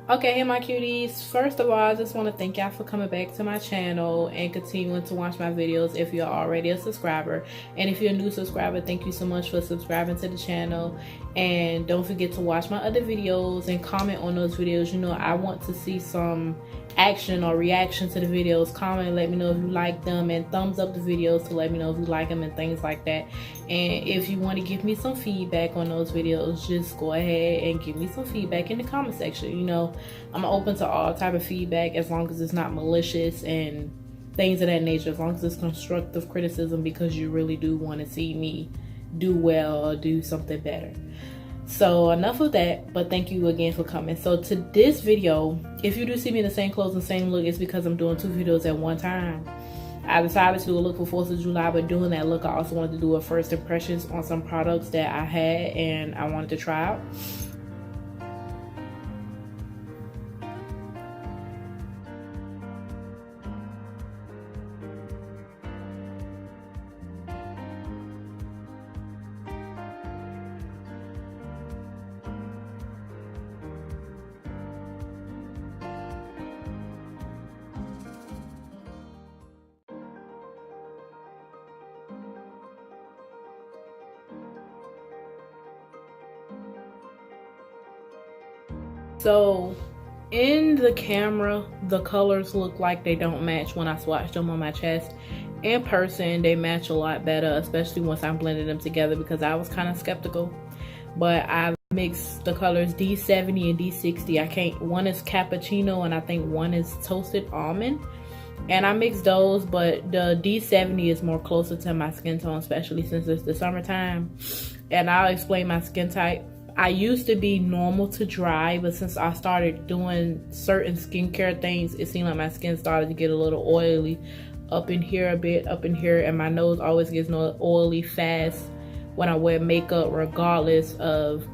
Okay, hey my cuties. First of all, I just want to thank y'all for coming back to my channel and continuing to watch my videos if you're already a subscriber. And if you're a new subscriber, thank you so much for subscribing to the channel. And don't forget to watch my other videos and comment on those videos. You know, I want to see some action or reaction to the videos. Comment, let me know if you like them, and thumbs up the videos to let me know if you like them and things like that. And if you want to give me some feedback on those videos, just go ahead and give me some feedback in the comment section. You know, I'm open to all type of feedback as long as it's not malicious and things of that nature, as long as it's constructive criticism, because you really do want to see me do well or do something better. So enough of that, but thank you again for coming. So to this video, if you do see me in the same clothes and same look, it's because I'm doing two videos at one time. I decided to do a look for 4th of July, but doing that look, I also wanted to do a first impressions on some products that I had and I wanted to try out. So in the camera, the colors look like they don't match when I swatch them on my chest. In person, they match a lot better, especially once I'm blending them together, because I was kind of skeptical. But I mixed the colors D70 and D60. One is cappuccino and I think one is toasted almond. And I mixed those, but the D70 is more closer to my skin tone, especially since it's the summertime. And I'll explain my skin type. I used to be normal to dry, but since I started doing certain skincare things, it seemed like my skin started to get a little oily up in here a bit, up in here, and my nose always gets oily fast when I wear makeup, regardless of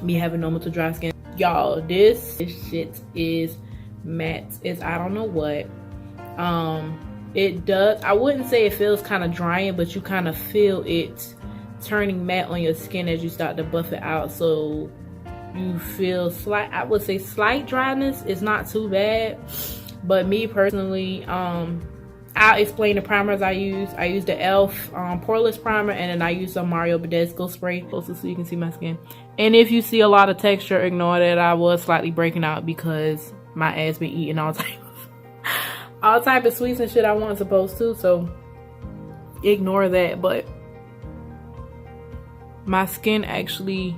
me having normal to dry skin. Y'all, this shit is matte. It's I don't know what. It does, I wouldn't say it feels kind of drying, but you kind of feel it turning matte on your skin as you start to buff it out, so you feel I would say slight dryness. It's not too bad, but me personally, I'll explain the primers I use. I use the e.l.f. poreless primer, and then I use some Mario Badescu spray closer so you can see my skin. And if you see a lot of texture, ignore that. I was slightly breaking out because my ass been eating all type of sweets and shit I wasn't supposed to, so ignore that. But my skin actually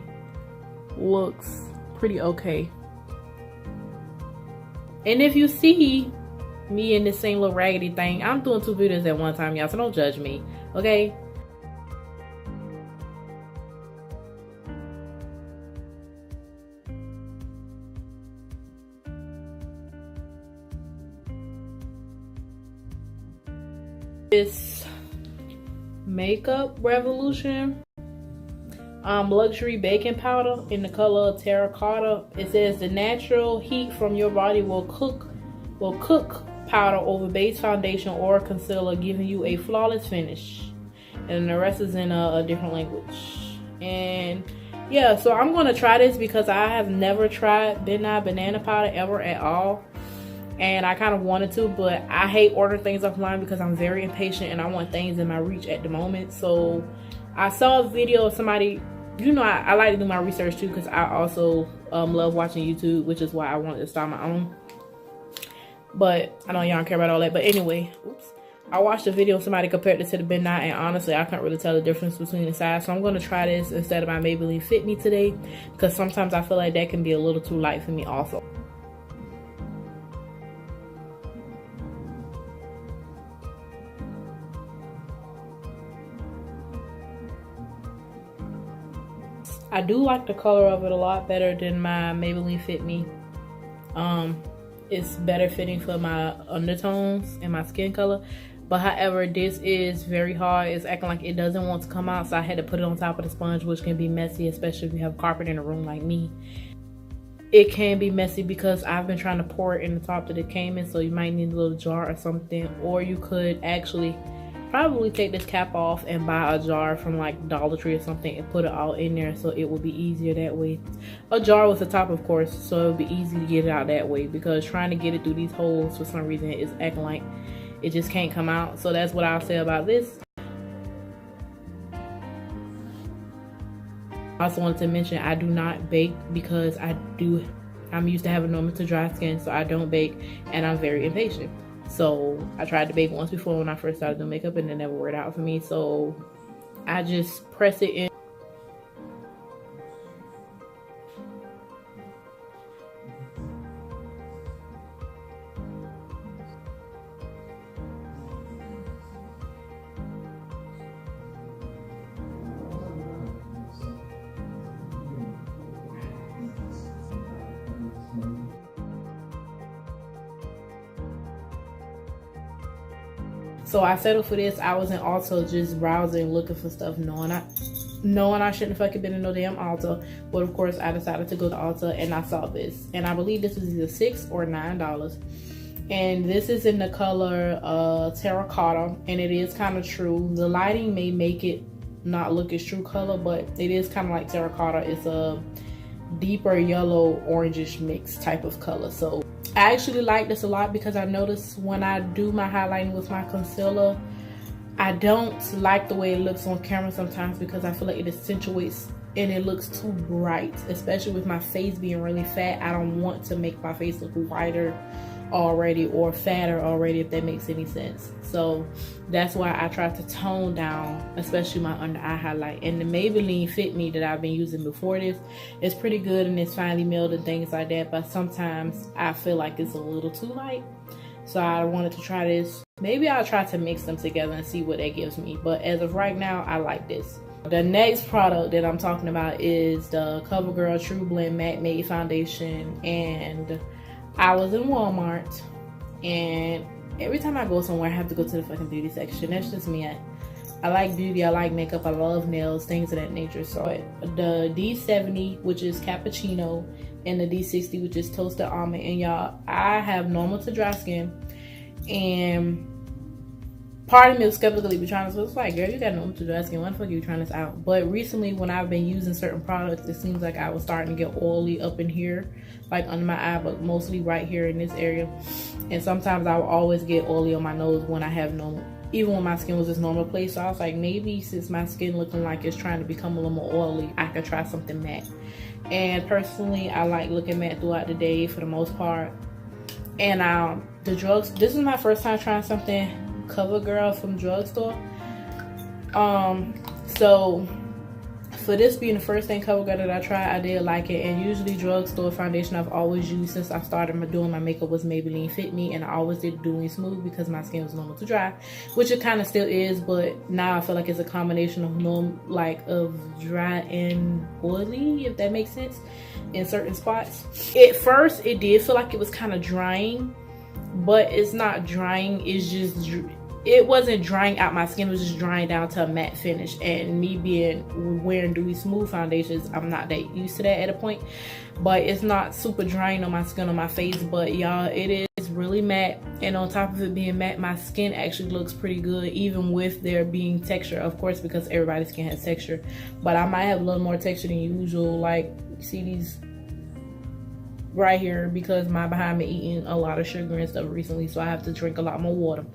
looks pretty okay. And if you see me in this same little raggedy thing, I'm doing two videos at one time, y'all, so don't judge me, okay? This Makeup Revolution luxury baking powder in the color Terra Cotta. It says the natural heat from your body will cook powder over base foundation or concealer, giving you a flawless finish. And the rest is in a different language. And yeah, so I'm gonna try this because I have never tried Midnight Banana powder ever at all, and I kind of wanted to, but I hate ordering things offline because I'm very impatient and I want things in my reach at the moment. So I saw a video of somebody, you know, I like to do my research too, because I also love watching YouTube, which is why I wanted to start my own. But I know y'all don't care about all that. But anyway, oops. I watched a video of somebody compared it to the Midnight, and honestly, I can't really tell the difference between the size. So I'm going to try this instead of my Maybelline Fit Me today, because sometimes I feel like that can be a little too light for me also. I do like the color of it a lot better than my Maybelline Fit Me. It's better fitting for my undertones and my skin color. But however, this is very hard. It's acting like it doesn't want to come out, so I had to put it on top of the sponge, which can be messy, especially if you have carpet in a room like me. It can be messy because I've been trying to pour it in the top that it came in, so you might need a little jar or something. Or you could actually probably take this cap off and buy a jar from like Dollar Tree or something and put it all in there, so it will be easier that way. A jar with the top, of course, so it will be easy to get it out that way, because trying to get it through these holes for some reason is acting like it just can't come out. So that's what I'll say about this. I also wanted to mention I do not bake because I'm used to having normal to dry skin, so I don't bake, and I'm very impatient. So I tried to bake once before when I first started doing makeup, and it never worked out for me. So I just press it in. So I settled for this. I was in Ulta just browsing, looking for stuff, knowing I shouldn't have fucking been in no damn Ulta. But of course, I decided to go to Ulta, and I saw this. And I believe this was either $6 or $9. And this is in the color Terra Cotta, and it is kind of true. The lighting may make it not look as true color, but it is kind of like Terra Cotta. It's a deeper yellow orangish mix type of color. So I actually like this a lot, because I notice when I do my highlighting with my concealer, I don't like the way it looks on camera sometimes, because I feel like it accentuates and it looks too bright, especially with my face being really fat. I don't want to make my face look whiter already or fatter already, if that makes any sense. So that's why I try to tone down, especially my under eye highlight. And the Maybelline Fit Me that I've been using before this is pretty good, and it's finely milled and things like that, but sometimes I feel like it's a little too light. So I wanted to try this. Maybe I'll try to mix them together and see what that gives me, but as of right now, I like this. The next product that I'm talking about is the CoverGirl Trueblend Matte Made Foundation. And I was in Walmart, and every time I go somewhere, I have to go to the fucking beauty section. That's just me. I like beauty, I like makeup, I love nails, things of that nature. So the D70, which is cappuccino, and the D60, which is toasted almond. And y'all, I have normal to dry skin, and part of me was skeptically be trying this. It's like, girl, you got normal to dry skin. Why the fuck are you trying this out? But recently, when I've been using certain products, it seems like I was starting to get oily up in here, like under my eye, but mostly right here in this area. And sometimes I will always get oily on my nose when I have normal, even when my skin was this normal place. So I was like, maybe since my skin looking like it's trying to become a little more oily, I could try something matte. And personally, I like looking matte throughout the day for the most part. And the drugs, this is my first time trying something CoverGirl from drugstore. So for this being the first thing CoverGirl that I tried, I did like it. And usually drugstore foundation I've always used since I started doing my makeup was Maybelline Fit Me, and I always did Dewy Smooth because my skin was normal to dry, which it kind of still is, but now I feel like it's a combination of of dry and oily, if that makes sense, in certain spots. At first it did feel like it was kind of drying, but it's not drying, it's just, it wasn't drying out my skin, it was just drying down to a matte finish. And me wearing Dewy Smooth foundations, I'm not that used to that at a point, but it's not super drying on my skin, on my face. But y'all, it is really matte, and on top of it being matte, my skin actually looks pretty good, even with there being texture, of course, because everybody's skin has texture, but I might have a little more texture than usual. Like, see these right here, because my behind been eating a lot of sugar and stuff recently, so I have to drink a lot more water.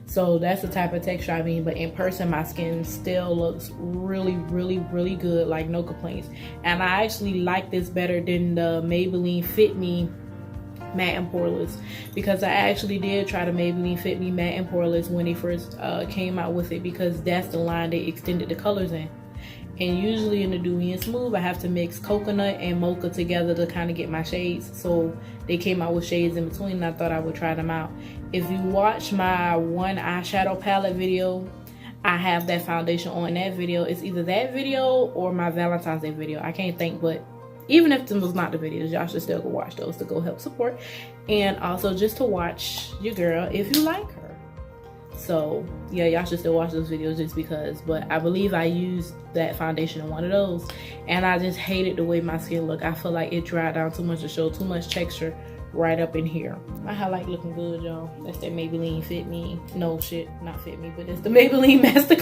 So that's the type of texture I mean. But in person, my skin still looks really, really, really good, like no complaints. And I actually like this better than the Maybelline Fit Me Matte and Poreless, because I actually did try the Maybelline Fit Me Matte and Poreless when they first came out with it, because that's the line they extended the colors in. And usually in the Dewy and Smooth, I have to mix coconut and mocha together to kind of get my shades. So they came out with shades in between, and I thought I would try them out. If you watch my one eyeshadow palette video, I have that foundation on that video. It's either that video or my Valentine's Day video. I can't think, but even if this was not the videos, y'all should still go watch those to go help support. And also just to watch your girl if you like her. So yeah, y'all should still watch those videos just because. But I believe I used that foundation in one of those, and I just hated the way my skin looked. I feel like it dried down too much to show too much texture right up in here. My highlight looking good, y'all. That's that Maybelline Fit Me. No shit, not Fit Me, but it's the Maybelline Master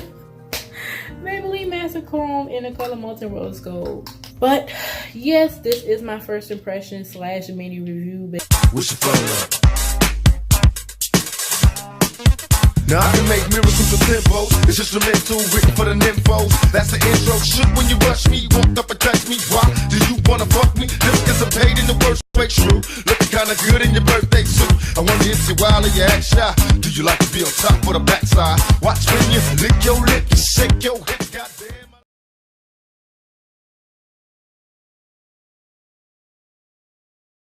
Chrome in the color Molten Rose Gold. But yes, this is my first impression / mini review. What's your flow up? Now I can make miracles with tempo. It's instrumental, written for the nymphos. That's the intro. Shook when you rush me, walked up and touched me. Why do you wanna fuck me? Just cause I'm paid in the worst way, true. Looking kinda good in your birthday suit. I wonder if you're wild or you act shy. Do you like to be on top or the backside? Watch when you lick your lip, you shake your hip.